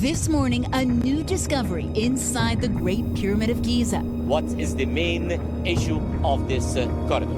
This morning, a new discovery inside the Great Pyramid of Giza. What is the main issue of this corridor?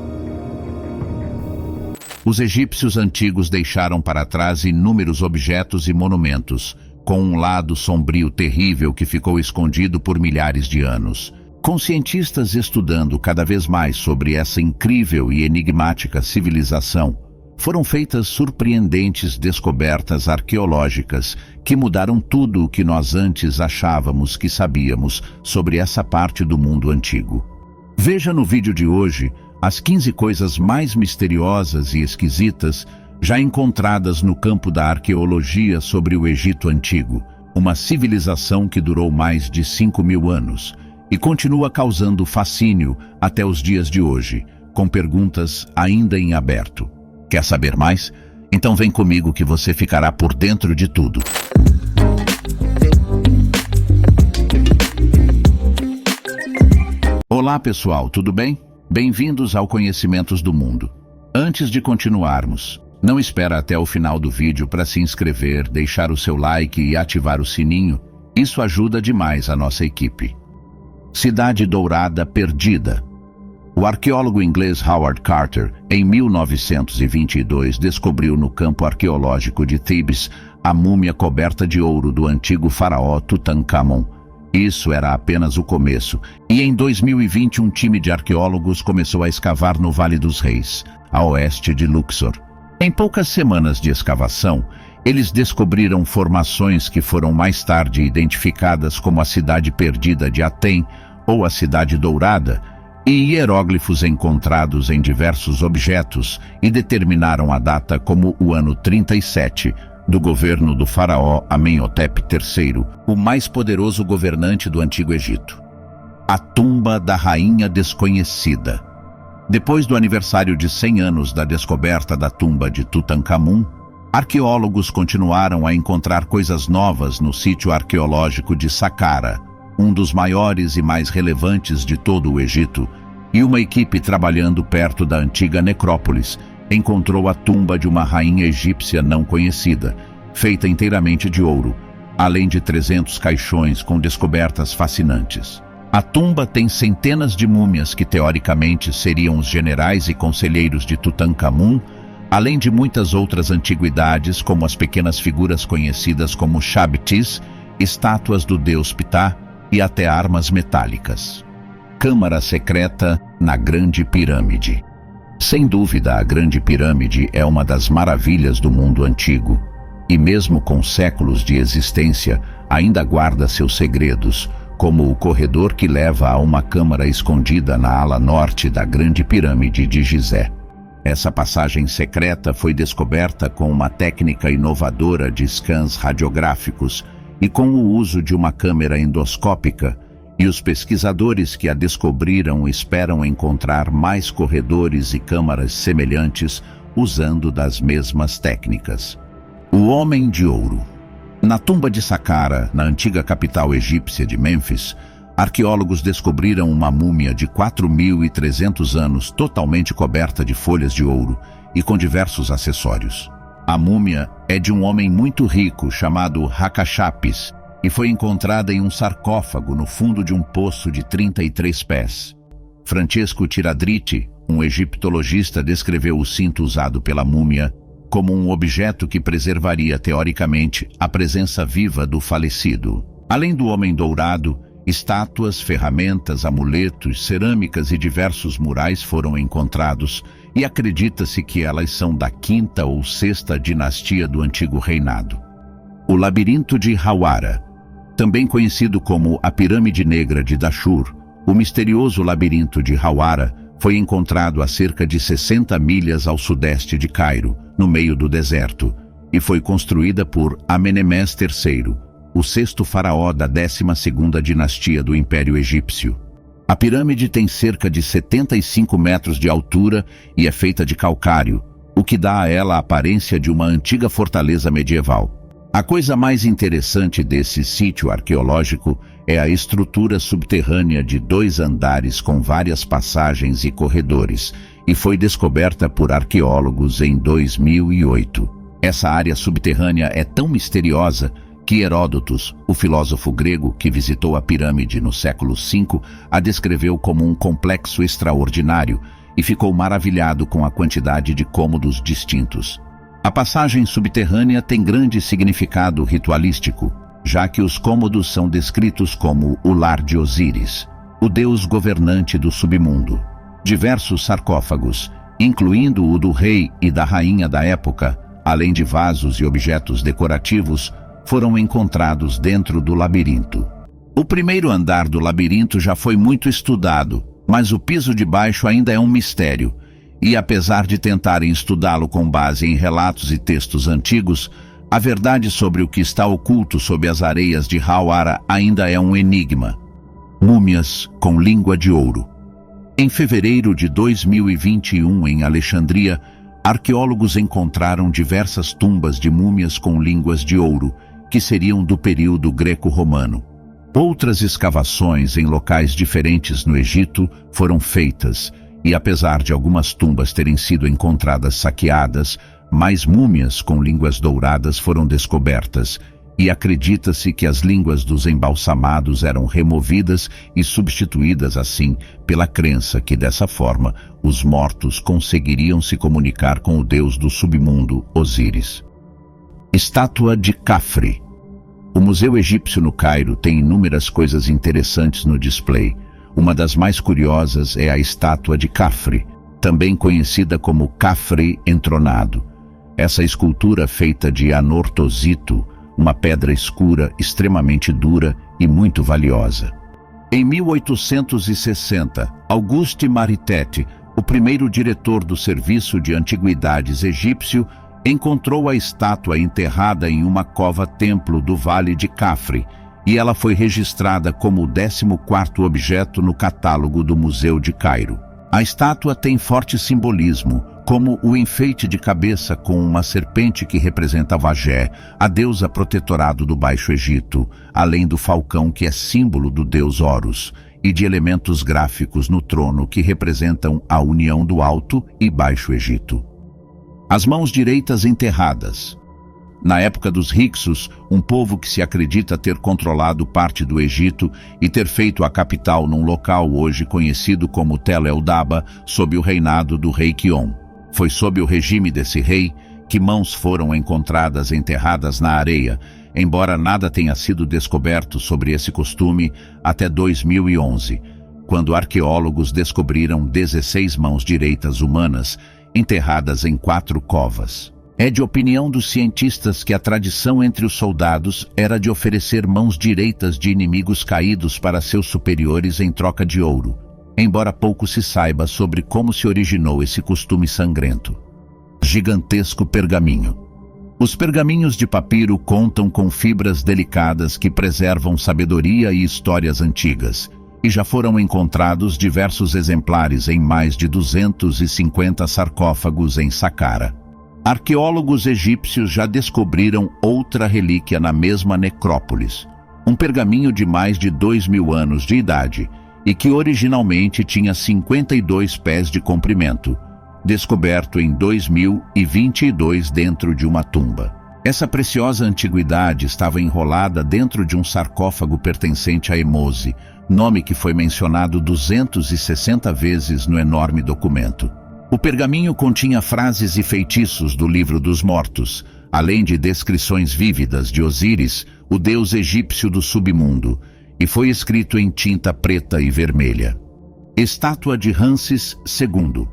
Os egípcios antigos deixaram para trás inúmeros objetos e monumentos, com um lado sombrio terrível que ficou escondido por milhares de anos. Com cientistas estudando cada vez mais sobre essa incrível e enigmática civilização, foram feitas surpreendentes descobertas arqueológicas que mudaram tudo o que nós antes achávamos que sabíamos sobre essa parte do mundo antigo. Veja no vídeo de hoje as 15 coisas mais misteriosas e esquisitas já encontradas no campo da arqueologia sobre o Egito Antigo, uma civilização que durou mais de 5.000 anos e continua causando fascínio até os dias de hoje, com perguntas ainda em aberto. Quer saber mais? Então vem comigo que você ficará por dentro de tudo. Olá pessoal, tudo bem? Bem-vindos ao Conhecimentos do Mundo. Antes de continuarmos, não espera até o final do vídeo para se inscrever, deixar o seu like e ativar o sininho. Isso ajuda demais a nossa equipe. Cidade Dourada Perdida. O arqueólogo inglês Howard Carter, em 1922, descobriu no campo arqueológico de Thebes a múmia coberta de ouro do antigo faraó Tutankhamon. Isso era apenas o começo, e em 2020 um time de arqueólogos começou a escavar no Vale dos Reis, a oeste de Luxor. Em poucas semanas de escavação, eles descobriram formações que foram mais tarde identificadas como a Cidade Perdida de Aten ou a Cidade Dourada, e hieróglifos encontrados em diversos objetos e determinaram a data como o ano 37 do governo do faraó Amenhotep III, o mais poderoso governante do Antigo Egito. A tumba da Rainha Desconhecida. Depois do aniversário de 100 anos da descoberta da tumba de Tutankhamon, arqueólogos continuaram a encontrar coisas novas no sítio arqueológico de Saqqara, um dos maiores e mais relevantes de todo o Egito, e uma equipe trabalhando perto da antiga necrópolis encontrou a tumba de uma rainha egípcia não conhecida, feita inteiramente de ouro, além de 300 caixões com descobertas fascinantes. A tumba tem centenas de múmias que teoricamente seriam os generais e conselheiros de Tutankhamon, além de muitas outras antiguidades como as pequenas figuras conhecidas como Shabtis, estátuas do deus Ptah e até armas metálicas. Câmara secreta na Grande Pirâmide. Sem dúvida, a Grande Pirâmide é uma das maravilhas do mundo antigo, e mesmo com séculos de existência, ainda guarda seus segredos, como o corredor que leva a uma câmara escondida na ala norte da Grande Pirâmide de Gizé. Essa passagem secreta foi descoberta com uma técnica inovadora de scans radiográficos e com o uso de uma câmera endoscópica, e os pesquisadores que a descobriram esperam encontrar mais corredores e câmaras semelhantes usando das mesmas técnicas. O Homem de Ouro. Na tumba de Saqqara, na antiga capital egípcia de Mênfis, arqueólogos descobriram uma múmia de 4.300 anos totalmente coberta de folhas de ouro e com diversos acessórios. A múmia é de um homem muito rico chamado Hakashapis e foi encontrada em um sarcófago no fundo de um poço de 33 pés. Francesco Tiradriti, um egiptologista, descreveu o cinto usado pela múmia como um objeto que preservaria, teoricamente, a presença viva do falecido. Além do Homem Dourado, estátuas, ferramentas, amuletos, cerâmicas e diversos murais foram encontrados, e acredita-se que elas são da 5ª ou 6ª dinastia do Antigo Reinado. O Labirinto de Hawara. Também conhecido como a Pirâmide Negra de Dashur, o misterioso Labirinto de Hawara foi encontrado a cerca de 60 milhas ao sudeste de Cairo, no meio do deserto, e foi construída por Amenemés III, o 6º faraó da 12ª dinastia do Império Egípcio. A pirâmide tem cerca de 75 metros de altura e é feita de calcário, o que dá a ela a aparência de uma antiga fortaleza medieval. A coisa mais interessante desse sítio arqueológico é a estrutura subterrânea de 2 andares com várias passagens e corredores, e foi descoberta por arqueólogos em 2008. Essa área subterrânea é tão misteriosa que Heródoto, o filósofo grego que visitou a pirâmide no século V, a descreveu como um complexo extraordinário e ficou maravilhado com a quantidade de cômodos distintos. A passagem subterrânea tem grande significado ritualístico, já que os cômodos são descritos como o lar de Osíris, o deus governante do submundo. Diversos sarcófagos, incluindo o do rei e da rainha da época, além de vasos e objetos decorativos, foram encontrados dentro do labirinto. O primeiro andar do labirinto já foi muito estudado, mas o piso de baixo ainda é um mistério, e apesar de tentarem estudá-lo com base em relatos e textos antigos, a verdade sobre o que está oculto sob as areias de Hawara ainda é um enigma. Múmias com língua de ouro. Em fevereiro de 2021, em Alexandria, arqueólogos encontraram diversas tumbas de múmias com línguas de ouro, que seriam do período greco-romano. Outras escavações em locais diferentes no Egito foram feitas, e apesar de algumas tumbas terem sido encontradas saqueadas, mais múmias com línguas douradas foram descobertas, e acredita-se que as línguas dos embalsamados eram removidas e substituídas assim pela crença que dessa forma os mortos conseguiriam se comunicar com o deus do submundo, Osíris. Estátua de Khafre. O Museu Egípcio no Cairo tem inúmeras coisas interessantes no display. Uma das mais curiosas é a estátua de Khafre, também conhecida como Khafre entronado. Essa escultura feita de anortosito, uma pedra escura, extremamente dura e muito valiosa. Em 1860, Auguste Mariette, o primeiro diretor do Serviço de Antiguidades egípcio, encontrou a estátua enterrada em uma cova-templo do Vale de Khafre, e ela foi registrada como o 14º objeto no catálogo do Museu de Cairo. A estátua tem forte simbolismo, como o enfeite de cabeça com uma serpente que representa Vagé, a deusa protetorado do Baixo Egito, além do falcão que é símbolo do deus Horus, e de elementos gráficos no trono que representam a união do Alto e Baixo Egito. As mãos direitas enterradas. Na época dos Hyksos, um povo que se acredita ter controlado parte do Egito e ter feito a capital num local hoje conhecido como Tel el-Daba, sob o reinado do rei Quion. Foi sob o regime desse rei que mãos foram encontradas enterradas na areia, embora nada tenha sido descoberto sobre esse costume até 2011, quando arqueólogos descobriram 16 mãos direitas humanas enterradas em 4 covas. É de opinião dos cientistas que a tradição entre os soldados era de oferecer mãos direitas de inimigos caídos para seus superiores em troca de ouro, embora pouco se saiba sobre como se originou esse costume sangrento. Gigantesco pergaminho. Os pergaminhos de papiro contam com fibras delicadas que preservam sabedoria e histórias antigas, e já foram encontrados diversos exemplares em mais de 250 sarcófagos em Saqqara. Arqueólogos egípcios já descobriram outra relíquia na mesma necrópolis, um pergaminho de mais de 2.000 anos de idade e que originalmente tinha 52 pés de comprimento, descoberto em 2022 dentro de uma tumba. Essa preciosa antiguidade estava enrolada dentro de um sarcófago pertencente a Emose, nome que foi mencionado 260 vezes no enorme documento. O pergaminho continha frases e feitiços do Livro dos Mortos, além de descrições vívidas de Osíris, o deus egípcio do submundo, e foi escrito em tinta preta e vermelha. Estátua de Ramses II.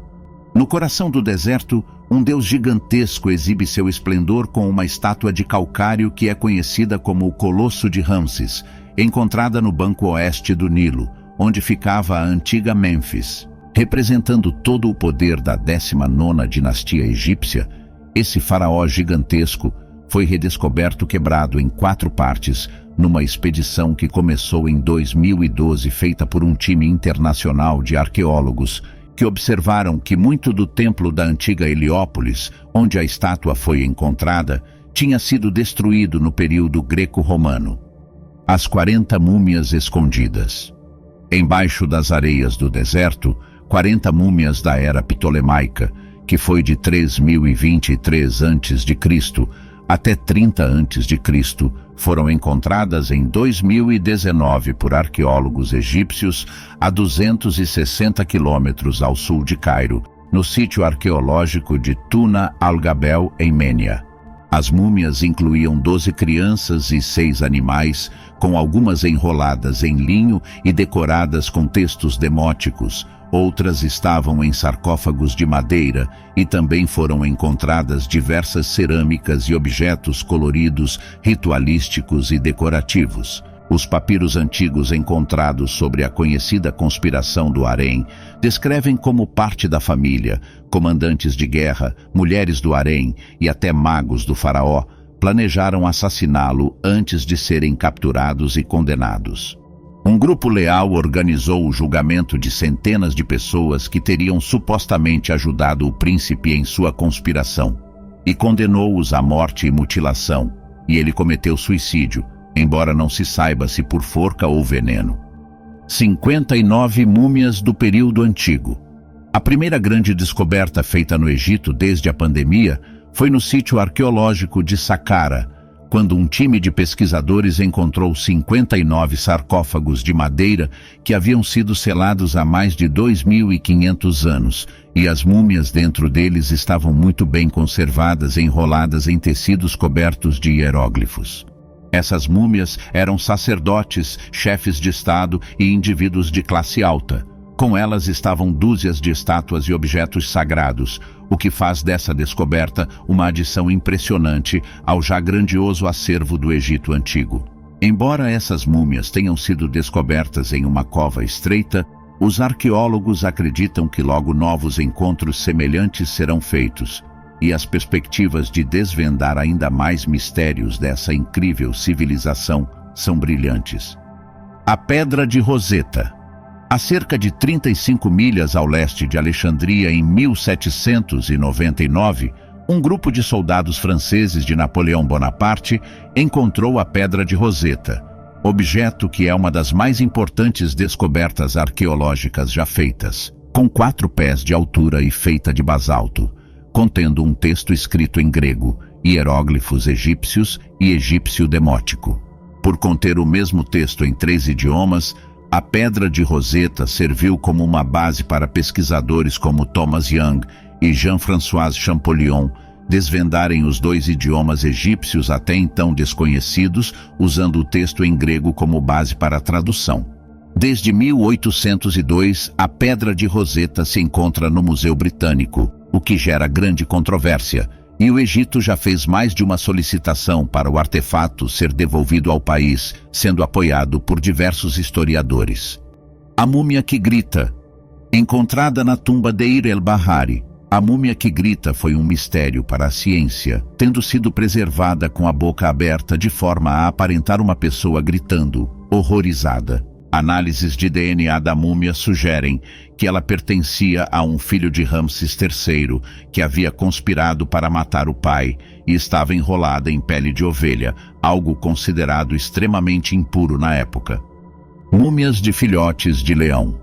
No coração do deserto, um deus gigantesco exibe seu esplendor com uma estátua de calcário que é conhecida como o Colosso de Ramses, encontrada no banco oeste do Nilo, onde ficava a antiga Mênfis. Representando todo o poder da 19ª dinastia egípcia, esse faraó gigantesco foi redescoberto quebrado em 4 partes numa expedição que começou em 2012 feita por um time internacional de arqueólogos que observaram que muito do templo da antiga Heliópolis, onde a estátua foi encontrada, tinha sido destruído no período greco-romano. As 40 múmias escondidas. Embaixo das areias do deserto, 40 múmias da era ptolemaica, que foi de 3023 a.C. até 30 a.C., foram encontradas em 2019 por arqueólogos egípcios a 260 quilômetros ao sul de Cairo, no sítio arqueológico de Tuna al-Gabel, em Menia. As múmias incluíam 12 crianças e 6 animais, com algumas enroladas em linho e decoradas com textos demóticos. Outras estavam em sarcófagos de madeira e também foram encontradas diversas cerâmicas e objetos coloridos, ritualísticos e decorativos. Os papiros antigos encontrados sobre a conhecida conspiração do harém descrevem como parte da família, comandantes de guerra, mulheres do harém e até magos do faraó planejaram assassiná-lo antes de serem capturados e condenados. Um grupo leal organizou o julgamento de centenas de pessoas que teriam supostamente ajudado o príncipe em sua conspiração e condenou-os à morte e mutilação, e ele cometeu suicídio, embora não se saiba se por forca ou veneno. 59 múmias do período antigo. A primeira grande descoberta feita no Egito desde a pandemia foi no sítio arqueológico de Saqqara, quando um time de pesquisadores encontrou 59 sarcófagos de madeira que haviam sido selados há mais de 2.500 anos, e as múmias dentro deles estavam muito bem conservadas, enroladas em tecidos cobertos de hieróglifos. Essas múmias eram sacerdotes, chefes de estado e indivíduos de classe alta. Com elas estavam dúzias de estátuas e objetos sagrados, o que faz dessa descoberta uma adição impressionante ao já grandioso acervo do Egito Antigo. Embora essas múmias tenham sido descobertas em uma cova estreita, os arqueólogos acreditam que logo novos encontros semelhantes serão feitos, e as perspectivas de desvendar ainda mais mistérios dessa incrível civilização são brilhantes. A Pedra de Roseta. A cerca de 35 milhas ao leste de Alexandria, em 1799, um grupo de soldados franceses de Napoleão Bonaparte encontrou a Pedra de Roseta, objeto que é uma das mais importantes descobertas arqueológicas já feitas, com 4 pés de altura e feita de basalto, contendo um texto escrito em grego, hieróglifos egípcios e egípcio demótico. Por conter o mesmo texto em 3 idiomas, a Pedra de Roseta serviu como uma base para pesquisadores como Thomas Young e Jean-François Champollion desvendarem os 2 idiomas egípcios até então desconhecidos, usando o texto em grego como base para a tradução. Desde 1802, a Pedra de Roseta se encontra no Museu Britânico, o que gera grande controvérsia, e o Egito já fez mais de uma solicitação para o artefato ser devolvido ao país, sendo apoiado por diversos historiadores. A múmia que grita. Encontrada na tumba Deir el-Bahari, a múmia que grita foi um mistério para a ciência, tendo sido preservada com a boca aberta de forma a aparentar uma pessoa gritando, horrorizada. Análises de DNA da múmia sugerem que ela pertencia a um filho de Ramses III, que havia conspirado para matar o pai e estava enrolada em pele de ovelha, algo considerado extremamente impuro na época. Múmias de filhotes de leão.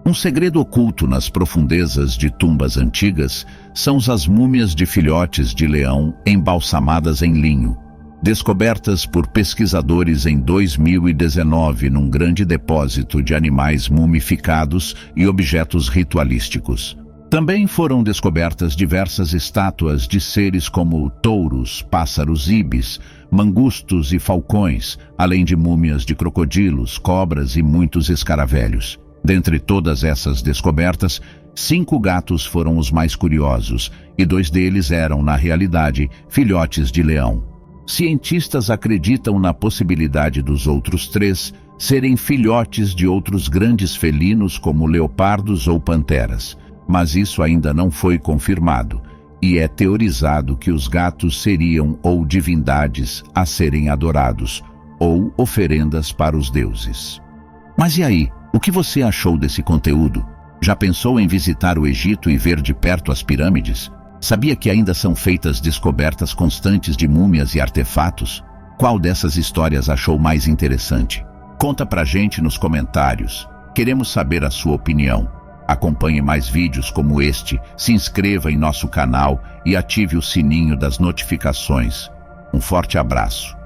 Um segredo oculto nas profundezas de tumbas antigas são as múmias de filhotes de leão embalsamadas em linho, descobertas por pesquisadores em 2019 num grande depósito de animais mumificados e objetos ritualísticos. Também foram descobertas diversas estátuas de seres como touros, pássaros ibis, mangustos e falcões, além de múmias de crocodilos, cobras e muitos escaravelhos. Dentre todas essas descobertas, 5 gatos foram os mais curiosos, e 2 deles eram, na realidade, filhotes de leão. Cientistas acreditam na possibilidade dos outros 3 serem filhotes de outros grandes felinos como leopardos ou panteras, mas isso ainda não foi confirmado, e é teorizado que os gatos seriam ou divindades a serem adorados, ou oferendas para os deuses. Mas e aí, o que você achou desse conteúdo? Já pensou em visitar o Egito e ver de perto as pirâmides? Sabia que ainda são feitas descobertas constantes de múmias e artefatos? Qual dessas histórias achou mais interessante? Conta pra gente nos comentários. Queremos saber a sua opinião. Acompanhe mais vídeos como este, se inscreva em nosso canal e ative o sininho das notificações. Um forte abraço.